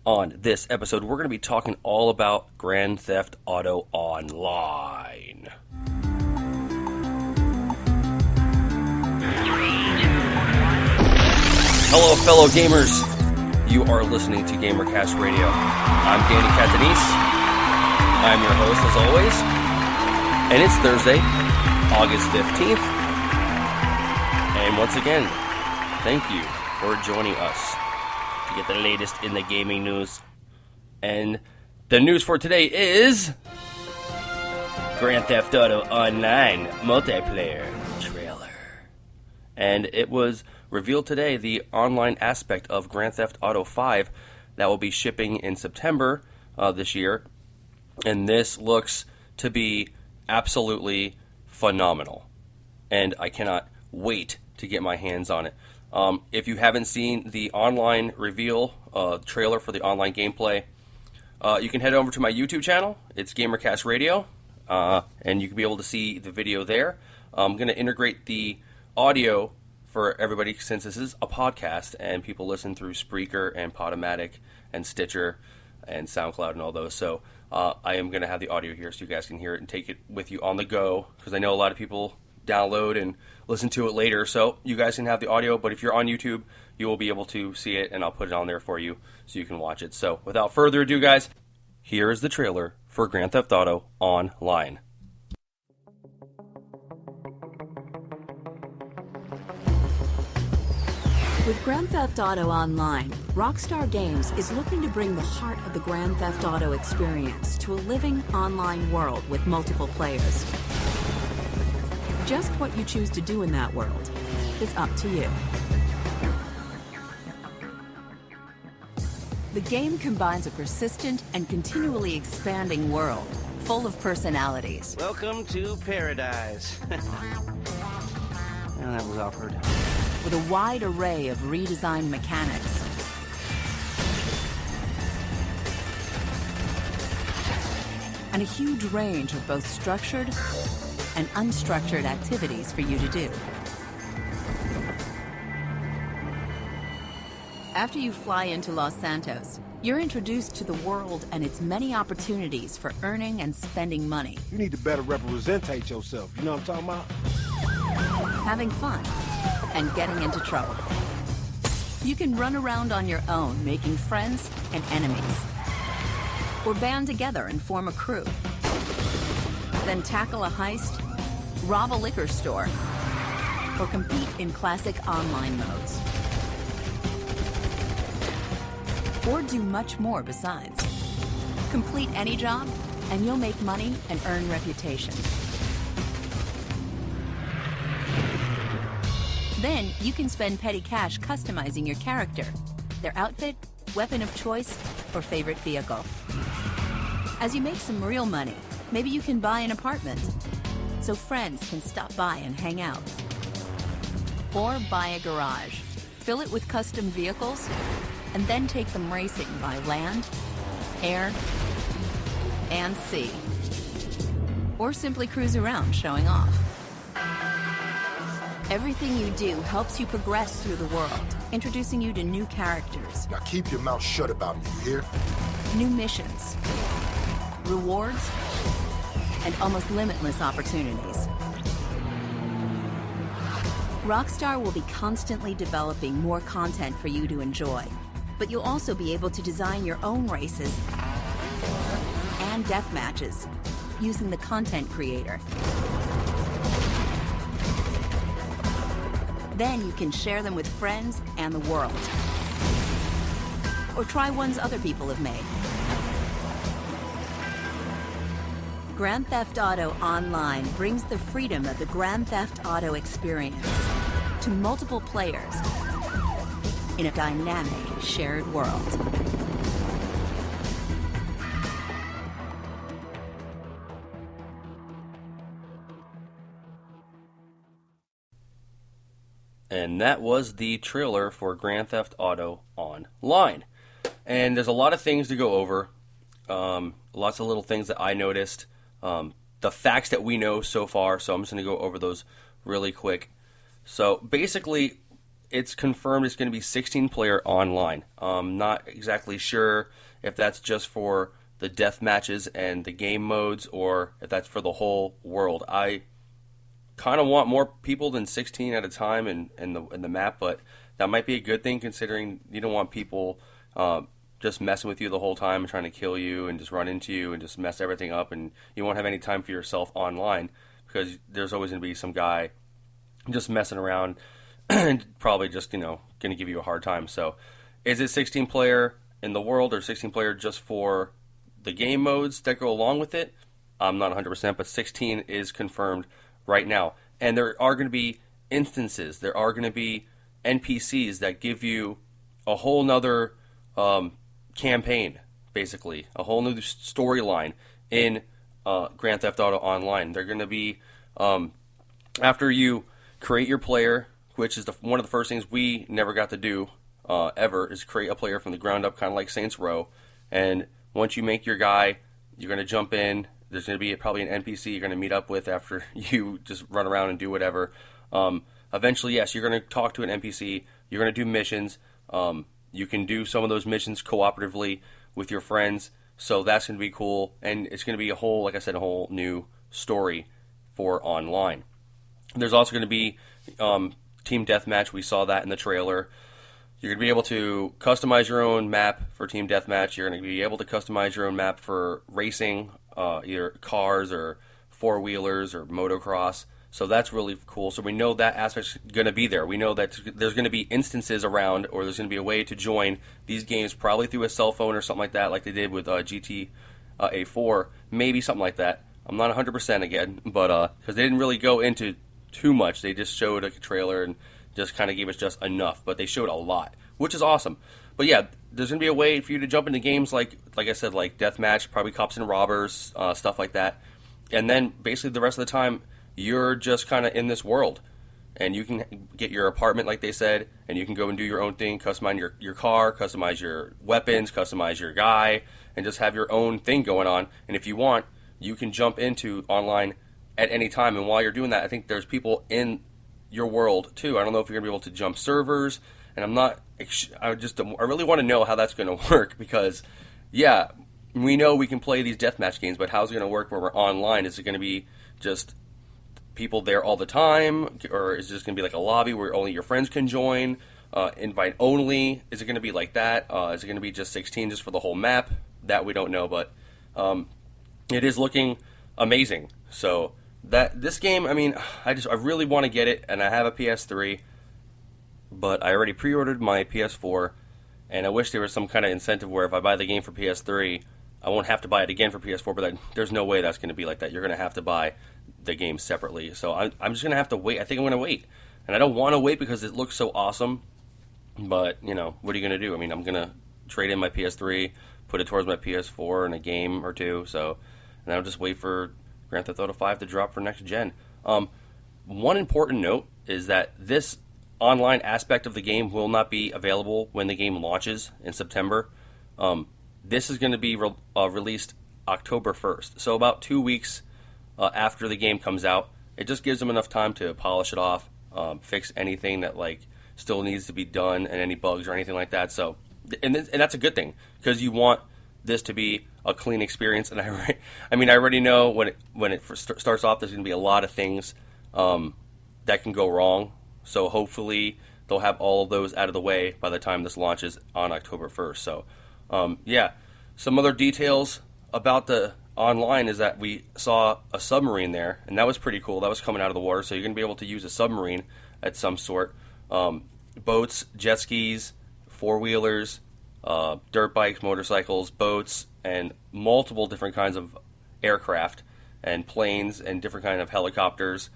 On this episode, we're going to be talking all about Grand Theft Auto Online. Hello, fellow gamers. You are listening to GamerCast Radio. I'm Danny Catanese. I'm your host, as always. And it's Thursday, August 15th. And once again, thank you for joining us to get the latest in the gaming news. And the news for today is Grand Theft Auto Online multiplayer trailer. And it was revealed today, the online aspect of Grand Theft Auto 5 that will be shipping in September this year. And this looks to be absolutely phenomenal. And I cannot wait to get my hands on it. If you haven't seen the online reveal trailer for the online gameplay, you can head over to my YouTube channel. It's GamerCast Radio, and you can be able to see the video there. I'm going to integrate the audio for everybody since this is a podcast and people listen through Spreaker and Podomatic and Stitcher and SoundCloud and all those. So I am going to have the audio here so you guys can hear it and take it with you on the go, because I know a lot of people download and listen to it later, so you guys can have the audio, but if you're on YouTube, you will be able to see it, and I'll put it on there for you so you can watch it. So without further ado, guys, here is the trailer for Grand Theft Auto Online. With Grand Theft Auto Online, Rockstar Games is looking to bring the heart of the Grand Theft Auto experience to a living online world with multiple players. Just what you choose to do in that world is up to you. The game combines a persistent and continually expanding world full of personalities. Welcome to paradise. Oh, that was awkward. With a wide array of redesigned mechanics. And a huge range of both structured and unstructured activities for you to do. After you fly into Los Santos, you're introduced to the world and its many opportunities for earning and spending money. You need to better representate yourself, you know what I'm talking about? Having fun and getting into trouble. You can run around on your own, making friends and enemies. Or band together and form a crew. Then tackle a heist, rob a liquor store, or compete in classic online modes. Or do much more besides. Complete any job, and you'll make money and earn reputation. Then you can spend petty cash customizing your character, their outfit, weapon of choice, or favorite vehicle. As you make some real money, maybe you can buy an apartment, so friends can stop by and hang out. Or buy a garage, fill it with custom vehicles, and then take them racing by land, air, and sea. Or simply cruise around showing off. Everything you do helps you progress through the world, introducing you to new characters. Now keep your mouth shut about me, you hear? New missions, rewards, and almost limitless opportunities. Rockstar will be constantly developing more content for you to enjoy, but you'll also be able to design your own races and death matches using the content creator. Then you can share them with friends and the world. Or try ones other people have made. Grand Theft Auto Online brings the freedom of the Grand Theft Auto experience to multiple players in a dynamic, shared world. And that was the trailer for Grand Theft Auto Online. And there's a lot of things to go over. Lots of little things that I noticed. The facts that we know so far, so I'm just going to go over those really quick. So basically, it's confirmed it's going to be 16-player online. Not exactly sure if that's just for the death matches and the game modes, or if that's for the whole world. I kind of want more people than 16 at a time in the map, but that might be a good thing considering you don't want people just messing with you the whole time and trying to kill you and just run into you and just mess everything up, and you won't have any time for yourself online because there's always going to be some guy just messing around and probably just, going to give you a hard time. So is it 16 player in the world or 16 player just for the game modes that go along with it? I'm not 100%, but 16 is confirmed right now. And there are going to be instances, there are going to be NPCs that give you a whole nother campaign, basically, a whole new storyline in Grand Theft Auto Online. They're going to be, after you create your player, which is one of the first things we never got to do ever, is create a player from the ground up, kind of like Saints Row. And once you make your guy, you're going to jump in. There's going to be probably an NPC you're going to meet up with after you just run around and do whatever. Eventually, yes, you're going to talk to an NPC. You're going to do missions. You can do some of those missions cooperatively with your friends. So that's going to be cool. And it's going to be a whole new story for online. There's also going to be Team Deathmatch. We saw that in the trailer. You're going to be able to customize your own map for Team Deathmatch. You're going to be able to customize your own map for racing, either cars or four-wheelers or motocross. So that's really cool. So we know that aspect's going to be there. We know that there's going to be instances around, or there's going to be a way to join these games probably through a cell phone or something like that, like they did with GTA 4. Maybe something like that. I'm not 100% again, but because they didn't really go into too much. They just showed a trailer and just kind of gave us just enough, but they showed a lot, which is awesome. But yeah, there's going to be a way for you to jump into games like I said, like Deathmatch, probably Cops and Robbers, stuff like that. And then basically the rest of the time, you're just kind of in this world. And you can get your apartment, like they said, and you can go and do your own thing, customize your car, customize your weapons, customize your guy, and just have your own thing going on. And if you want, you can jump into online at any time. And while you're doing that, I think there's people in your world too. I don't know if you're gonna be able to jump servers, and I really want to know how that's going to work, because yeah, we know we can play these deathmatch games, but how's it going to work when we're online? Is it going to be just people there all the time, or is it just going to be like a lobby where only your friends can join, invite only? Is it going to be like that? Is it going to be just 16 just for the whole map? That we don't know, but it is looking amazing. So this game, I mean, I really want to get it, and I have a PS3, but I already pre-ordered my PS4, and I wish there was some kind of incentive where if I buy the game for PS3, I won't have to buy it again for PS4, but there's no way that's going to be like that. You're going to have to buy the game separately. So I'm just going to have to wait. I think I'm going to wait. And I don't want to wait because it looks so awesome, but, what are you going to do? I mean, I'm going to trade in my PS3, put it towards my PS4 in a game or two, and I'll just wait for Grand Theft Auto 5 to drop for next gen. One important note is that this online aspect of the game will not be available when the game launches in September. This is going to be released October 1st, so about 2 weeks after the game comes out. It just gives them enough time to polish it off, fix anything that still needs to be done, and any bugs or anything like that. So, and that's a good thing, because you want this to be a clean experience. And I already know when it first starts off, there's going to be a lot of things that can go wrong. So hopefully they'll have all of those out of the way by the time this launches on October 1st. So, yeah, some other details about the online is that we saw a submarine there, and that was pretty cool. That was coming out of the water, so you're going to be able to use a submarine at some sort. Boats, jet skis, four-wheelers, dirt bikes, motorcycles, boats, and multiple different kinds of aircraft and planes and different kind of helicopters.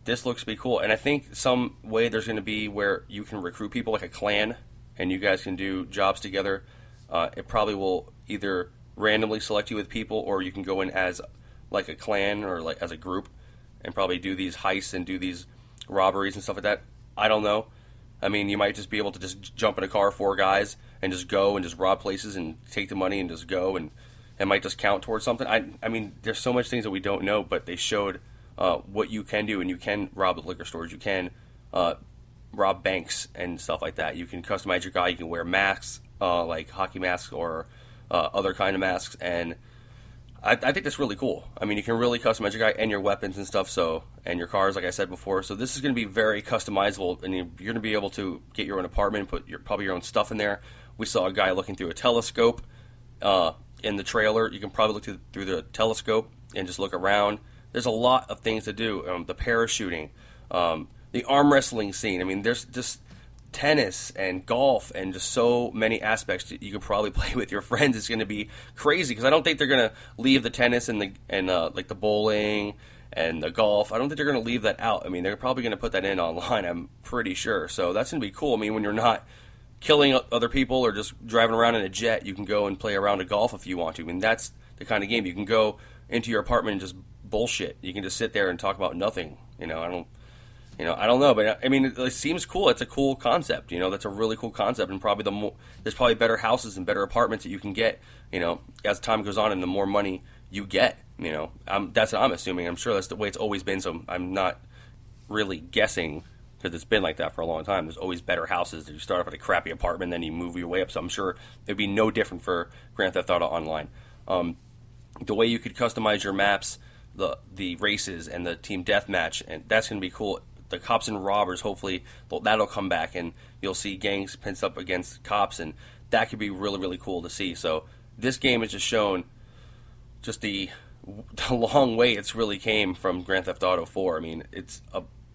This looks to be cool, and I think some way there's going to be where you can recruit people like a clan, and you guys can do jobs together. It probably will either randomly select you with people, or you can go in as like a clan or like as a group and probably do these heists and do these robberies and stuff like that. I don't know. I mean, you might just be able to just jump in a car, 4 guys, and just go and just rob places and take the money and just go, and it might just count towards something. I mean, there's so much things that we don't know, but they showed what you can do, and you can rob the liquor stores. You can rob banks and stuff like that. You can customize your guy. You can wear masks, like hockey masks or other kind of masks, and I think that's really cool. I mean, you can really customize your guy and your weapons and stuff, and your cars, like I said before. So this is going to be very customizable, and you're going to be able to get your own apartment, put probably your own stuff in there. We saw a guy looking through a telescope in the trailer. You can probably look through the telescope and just look around. There's a lot of things to do. The parachuting, the arm wrestling scene. I mean, there's just tennis and golf and just so many aspects that you could probably play with your friends. It's going to be crazy because I don't think they're going to leave the tennis and like the bowling and the golf. I don't think they're going to leave that out. I mean, they're probably going to put that in online, I'm pretty sure. So that's going to be cool. I mean, when you're not killing other people or just driving around in a jet, you can go and play a round of golf if you want to. I mean, that's the kind of game. You can go into your apartment and just bullshit. You can just sit there and talk about nothing. I don't know, but I mean, it seems cool. It's a cool concept. That's a really cool concept, and probably there's probably better houses and better apartments that you can get. As time goes on, and the more money you get. That's what I'm assuming. I'm sure that's the way it's always been. So I'm not really guessing because it's been like that for a long time. There's always better houses. You start off at a crappy apartment, then you move your way up. So I'm sure it'd be no different for Grand Theft Auto Online. The way you could customize your maps, the races, and the team deathmatch, and that's going to be cool. The cops and robbers, hopefully that'll come back, and you'll see gangs pinched up against cops, and that could be really, really cool to see. So this game has just shown just the long way it's really came from Grand Theft Auto 4. I mean, it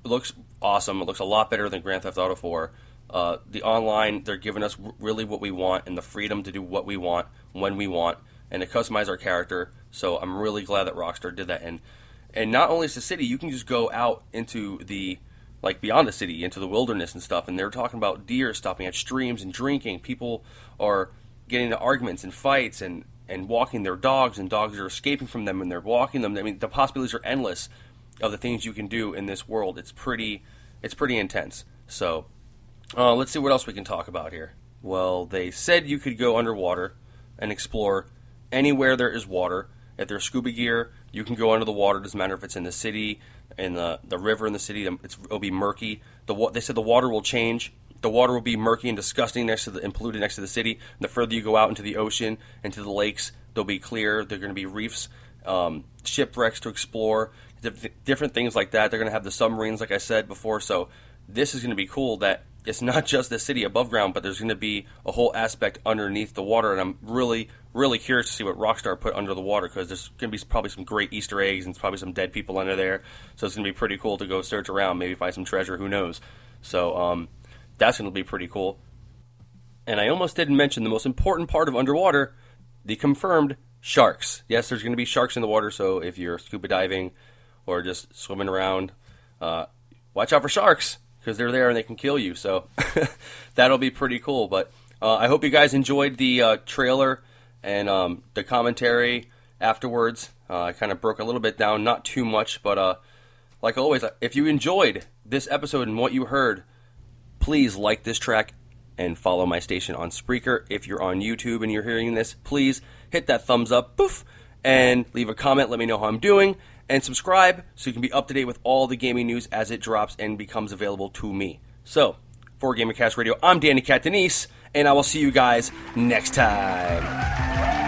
looks awesome. It looks a lot better than Grand Theft Auto 4. The online, they're giving us really what we want and the freedom to do what we want when we want and to customize our character. So I'm really glad that Rockstar did that. And not only is the city, you can just go out into beyond the city, into the wilderness and stuff. And they're talking about deer stopping at streams and drinking. People are getting into arguments and fights and walking their dogs, and dogs are escaping from them and they're walking them. I mean, the possibilities are endless of the things you can do in this world. It's pretty intense. So let's see what else we can talk about here. Well, they said you could go underwater and explore anywhere there is water. If there's scuba gear, you can go under the water. Doesn't matter if it's in the city, in the river in the city. It'll be murky. They said the water will change. The water will be murky and disgusting and polluted next to the city. And the further you go out into the ocean, into the lakes, they'll be clear. They're going to be reefs, shipwrecks to explore, different things like that. They're going to have the submarines, like I said before. So this is going to be cool that it's not just the city above ground, but there's going to be a whole aspect underneath the water. And I'm really, really curious to see what Rockstar put under the water, because there's going to be probably some great Easter eggs and probably some dead people under there. So it's going to be pretty cool to go search around, maybe find some treasure, who knows. So that's going to be pretty cool. And I almost didn't mention the most important part of underwater, the confirmed sharks. Yes, there's going to be sharks in the water, so if you're scuba diving or just swimming around, watch out for sharks, because they're there and they can kill you. So that'll be pretty cool. But I hope you guys enjoyed the trailer and the commentary afterwards. I kind of broke a little bit down, not too much, but like always, if you enjoyed this episode and what you heard, please like this track and follow my station on Spreaker. If you're on YouTube and you're hearing this, please hit that thumbs up, poof, and leave a comment. Let me know how I'm doing. And subscribe so you can be up to date with all the gaming news as it drops and becomes available to me. So, for GamerCast Radio, I'm Danny Catanese, and I will see you guys next time.